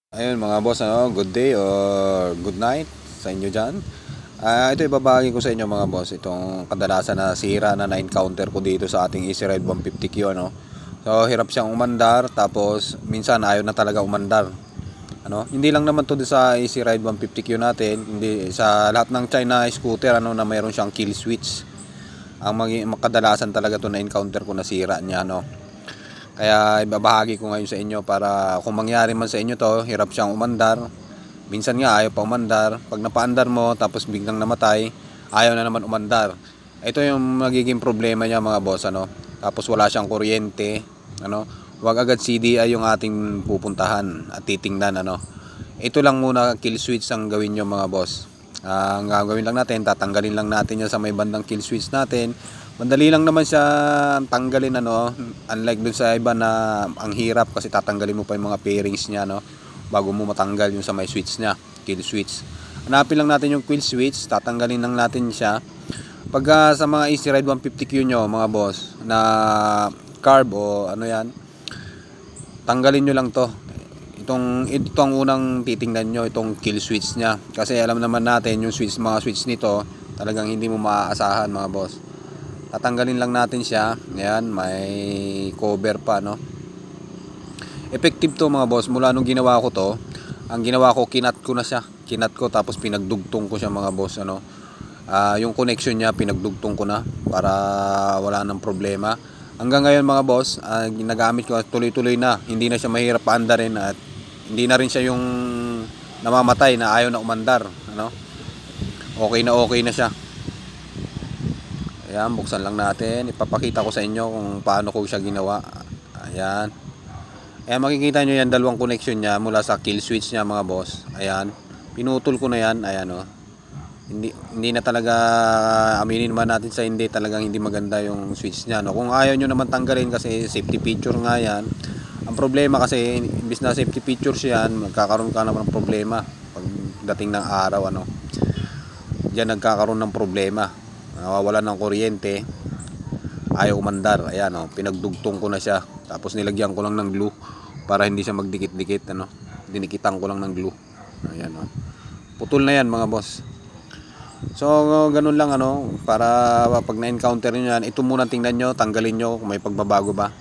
Ayun mga boss, good day or good night sa inyo dyan. Ito ibabahagi ko sa inyo mga boss, itong kadalasan na sira na na-encounter ko dito sa ating Easy Ride 150Q. So hirap siyang umandar, tapos minsan ayaw na talaga umandar. Hindi lang naman to sa Easy Ride 150Q natin, hindi sa lahat ng China scooter na mayroon siyang kill switch. Ang kadalasan talaga to na encounter ko na sira niya. Kaya ibabahagi ko ngayon sa inyo para kung mangyari man sa inyo to, hirap siyang umandar. Minsan nga ayaw pa umandar. Pag napaandar mo tapos biglang namatay, ayaw na naman umandar. Ito yung magiging problema niya mga boss. Tapos wala siyang kuryente. Huwag agad CDI yung ating pupuntahan at titingnan. Ito lang muna, kill switch ang gawin nyo mga boss. Ang gagawin lang natin, tatanggalin lang natin yan sa may bandang kill switch natin. Madali lang naman siya tanggalin, unlike dun sa iba na ang hirap kasi tatanggalin mo pa yung mga pairings niya, bago mo matanggal yung sa may switch niya, kill switch. Hanapin lang natin yung kill switch, tatanggalin lang natin siya. Pagka sa mga Easy Ride 150Q nyo mga boss na carb o yan, tanggalin nyo lang to. Ito ang unang titingnan nyo, itong kill switch niya, kasi alam naman natin yung mga switch nito talagang hindi mo maaasahan mga boss. Tatanggalin lang natin siya. Ayan, may cover pa, Effective to mga boss. Mula nung ginawa ko to, ang ginawa ko, kinat ko na siya. Kinat ko tapos pinagdugtong ko siya mga boss, yung connection niya pinagdugtong ko na para wala nang problema. Hanggang ngayon mga boss, ginagamit ko tuloy-tuloy na. Hindi na siya mahirap paandarin at hindi na rin siya yung namamatay na ayaw na umandar, Okay na siya. Ayan, buksan lang natin. Ipapakita ko sa inyo kung paano ko siya ginawa. Ayan. Ayan, makikita nyo yan, dalawang connection niya mula sa kill switch niya mga boss. Ayan. Pinutol ko na yan. Ayan, Hindi na talaga, aminin naman natin sa hindi, talagang hindi maganda yung switch niya, Kung ayaw nyo naman tanggalin kasi safety feature nga yan. Ang problema kasi, imbis na safety features yan, magkakaroon ka naman ng problema pagdating ng araw, Diyan nagkakaroon ng problema. Nawawalan ng kuryente, ayaw umandar. Ayan, pinagdugtong ko na siya, tapos nilagyan ko lang ng glue para hindi siya magdikit-dikit, dinikitan ko lang ng glue. Ayan, putol na yan mga boss. So ganun lang, para pag na-encounter nyo yan, ito muna tingnan nyo, tanggalin nyo kung may pagbabago ba.